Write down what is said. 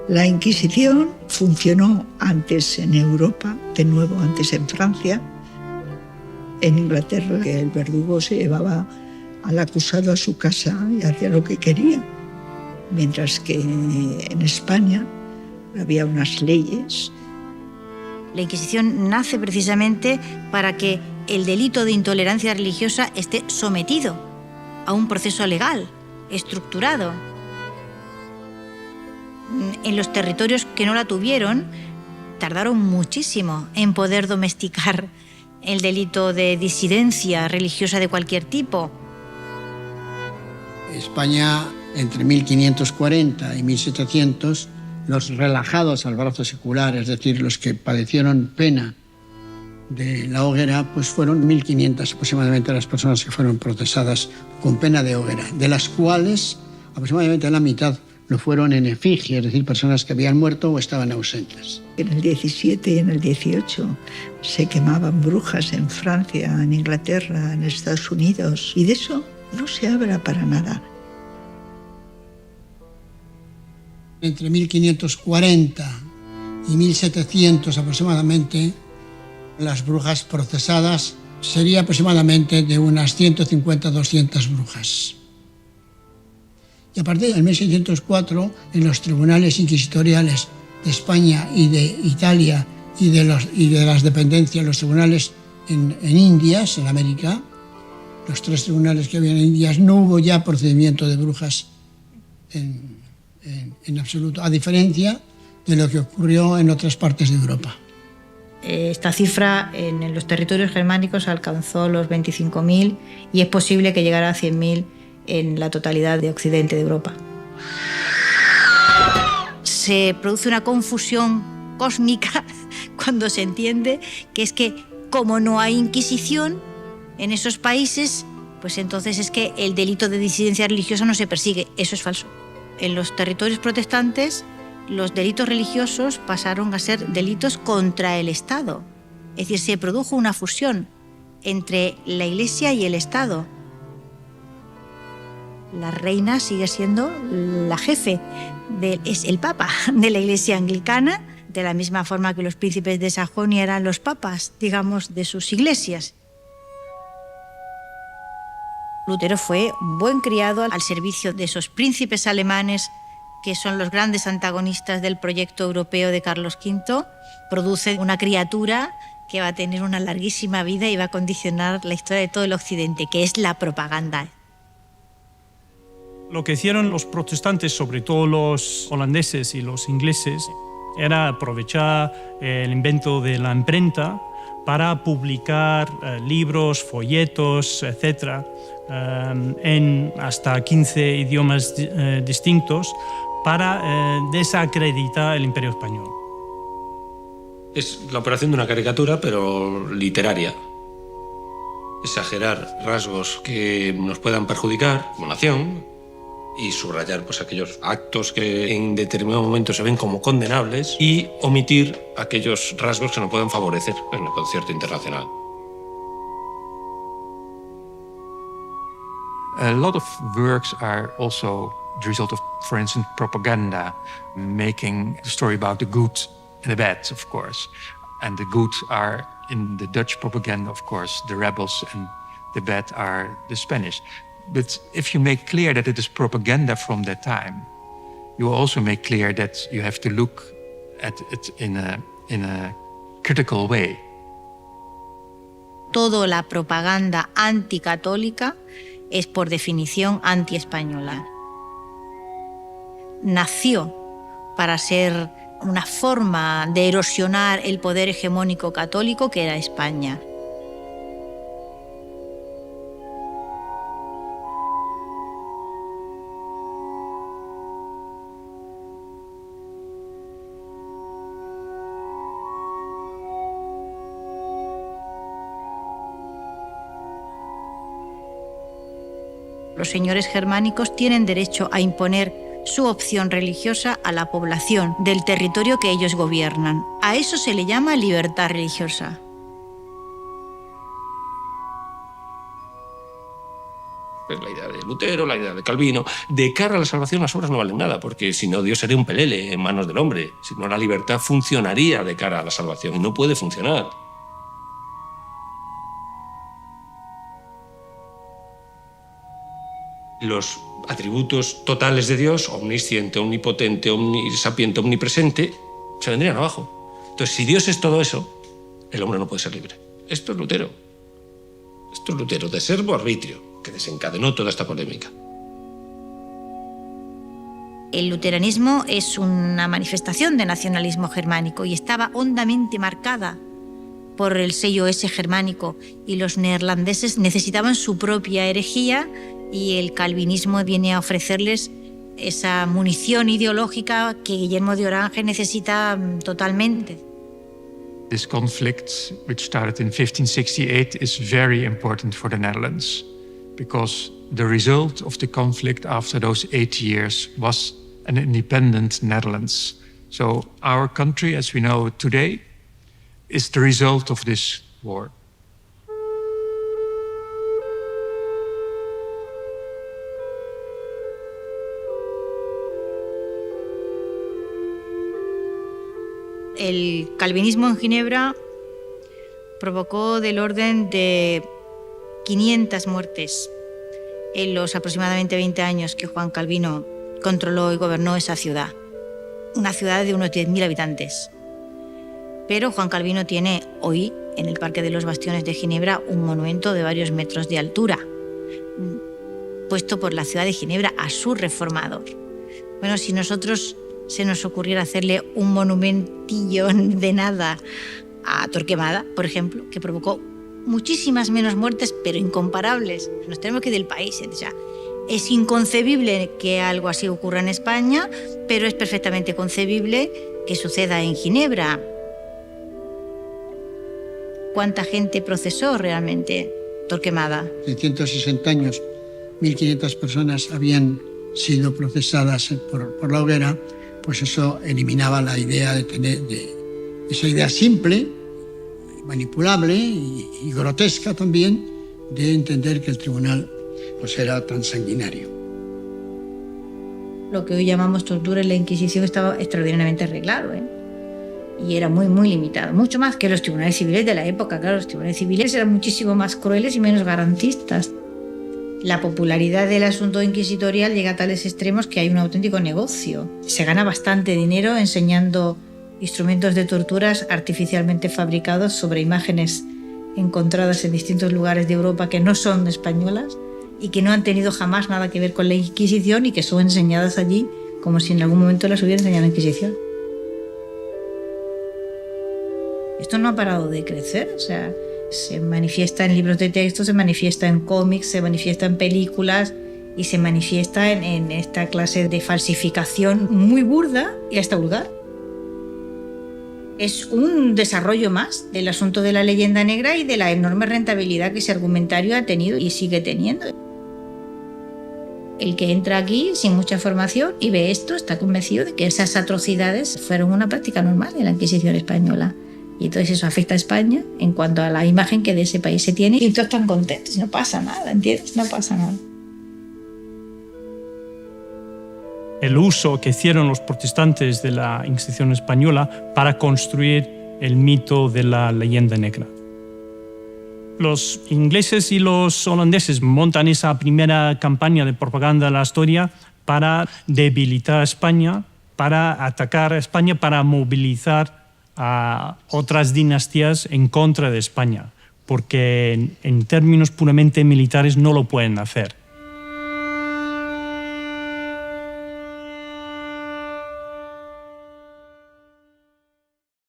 La Inquisición funcionó antes en Europa, de nuevo antes en Francia. En Inglaterra, que el verdugo se llevaba al acusado a su casa y hacía lo que quería. Mientras que en España había unas leyes. La Inquisición nace precisamente para que el delito de intolerancia religiosa esté sometido a un proceso legal, estructurado. En los territorios que no la tuvieron, tardaron muchísimo en poder domesticar el delito de disidencia religiosa de cualquier tipo. España, entre 1540 y 1700, los relajados al brazo secular, es decir, los que padecieron pena de la hoguera, pues fueron 1.500 aproximadamente las personas que fueron procesadas con pena de hoguera, de las cuales aproximadamente la mitad lo fueron en efigie, es decir, personas que habían muerto o estaban ausentes. En el 17 y en el 18 se quemaban brujas en Francia, en Inglaterra, en Estados Unidos, y de eso no se habla para nada. Entre 1540 y 1700 aproximadamente, las brujas procesadas sería aproximadamente de unas 150-200 brujas. Y a partir del 1604, en los tribunales inquisitoriales de España y de Italia y de las dependencias, los tribunales en Indias, en América, los 3 tribunales que había en Indias, no hubo ya procedimiento de brujas en absoluto, a diferencia de lo que ocurrió en otras partes de Europa. Esta cifra en los territorios germánicos alcanzó los 25.000 y es posible que llegara a 100.000 en la totalidad de Occidente de Europa. Se produce una confusión cósmica cuando se entiende que es que como no hay Inquisición en esos países, pues entonces es que el delito de disidencia religiosa no se persigue. Eso es falso. En los territorios protestantes, los delitos religiosos pasaron a ser delitos contra el Estado. Es decir, se produjo una fusión entre la Iglesia y el Estado. La reina sigue siendo la jefe, es el Papa de la Iglesia anglicana, de la misma forma que los príncipes de Sajonia eran los papas, digamos, de sus iglesias. Lutero fue un buen criado al servicio de esos príncipes alemanes que son los grandes antagonistas del proyecto europeo de Carlos V. Produce una criatura que va a tener una larguísima vida y va a condicionar la historia de todo el Occidente, que es la propaganda. Lo que hicieron los protestantes, sobre todo los holandeses y los ingleses, era aprovechar el invento de la imprenta para publicar libros, folletos, etc., en hasta 15 idiomas distintos para desacreditar el Imperio Español. Es la operación de una caricatura, pero literaria. Exagerar rasgos que nos puedan perjudicar como nación y subrayar pues, aquellos actos que en determinado momento se ven como condenables y omitir aquellos rasgos que nos pueden favorecer en el concierto internacional. A lot of works are also the result of, for instance, propaganda, making the story about the good and the bad, of course. And the good are, in the Dutch propaganda, of course, the rebels, and the bad are the Spanish. But if you make clear that it is propaganda from that time, you also make clear that you have to look at it in a critical way. Toda la propaganda anticatólica es por definición antiespañola. Nació para ser una forma de erosionar el poder hegemónico católico que era España. Los señores germánicos tienen derecho a imponer su opción religiosa a la población del territorio que ellos gobiernan. A eso se le llama libertad religiosa. Pues la idea de Lutero, la idea de Calvino. De cara a la salvación, las obras no valen nada, porque si no, Dios sería un pelele en manos del hombre. Si no, la libertad funcionaría de cara a la salvación, y no puede funcionar. Los atributos totales de Dios, omnisciente, omnipotente, omnisapiente, omnipresente, se vendrían abajo. Entonces, si Dios es todo eso, el hombre no puede ser libre. Esto es Lutero. Esto es Lutero, de servo arbitrio, que desencadenó toda esta polémica. El luteranismo es una manifestación de nacionalismo germánico y estaba hondamente marcada por el sello ese germánico, y los neerlandeses necesitaban su propia herejía, y el calvinismo viene a ofrecerles esa munición ideológica que Guillermo de Orange necesita totalmente. This conflict, which started in 1568, is very important for the Netherlands, because the result of the conflict after those 8 years was an independent Netherlands. So our country, as we know it today, is the result of this war. El calvinismo en Ginebra provocó del orden de 500 muertes en los aproximadamente 20 años que Juan Calvino controló y gobernó esa ciudad. Una ciudad de unos 10.000 habitantes. Pero Juan Calvino tiene hoy, en el Parque de los Bastiones de Ginebra, un monumento de varios metros de altura, puesto por la ciudad de Ginebra a su reformador. Bueno, si nosotros se nos ocurriera hacerle un monumentillo de nada a Torquemada, por ejemplo, que provocó muchísimas menos muertes, pero incomparables. Nos tenemos que ir del país. O sea, es inconcebible que algo así ocurra en España, pero es perfectamente concebible que suceda en Ginebra. ¿Cuánta gente procesó realmente Torquemada? En 160 años, 1.500 personas habían sido procesadas por la hoguera. Pues eso eliminaba la idea de tener esa idea simple, manipulable y grotesca también de entender que el tribunal pues era tan sanguinario. Lo que hoy llamamos tortura en la Inquisición estaba extraordinariamente arreglado, y era muy, muy limitado, mucho más que los tribunales civiles de la época. Claro, los tribunales civiles eran muchísimo más crueles y menos garantistas. La popularidad del asunto inquisitorial llega a tales extremos que hay un auténtico negocio. Se gana bastante dinero enseñando instrumentos de torturas artificialmente fabricados sobre imágenes encontradas en distintos lugares de Europa que no son españolas y que no han tenido jamás nada que ver con la Inquisición y que son enseñadas allí como si en algún momento las hubiera enseñado la Inquisición. Esto no ha parado de crecer, o sea, se manifiesta en libros de texto, se manifiesta en cómics, se manifiesta en películas y se manifiesta en esta clase de falsificación muy burda y hasta vulgar. Es un desarrollo más del asunto de la leyenda negra y de la enorme rentabilidad que ese argumentario ha tenido y sigue teniendo. El que entra aquí sin mucha formación y ve esto está convencido de que esas atrocidades fueron una práctica normal en la Inquisición española. Y entonces eso afecta a España en cuanto a la imagen que de ese país se tiene. Y todos están contentos y no pasa nada, ¿entiendes? No pasa nada. El uso que hicieron los protestantes de la Inquisición española para construir el mito de la leyenda negra. Los ingleses y los holandeses montan esa primera campaña de propaganda de la historia para debilitar a España, para atacar a España, para movilizar a otras dinastías en contra de España, porque en términos puramente militares no lo pueden hacer.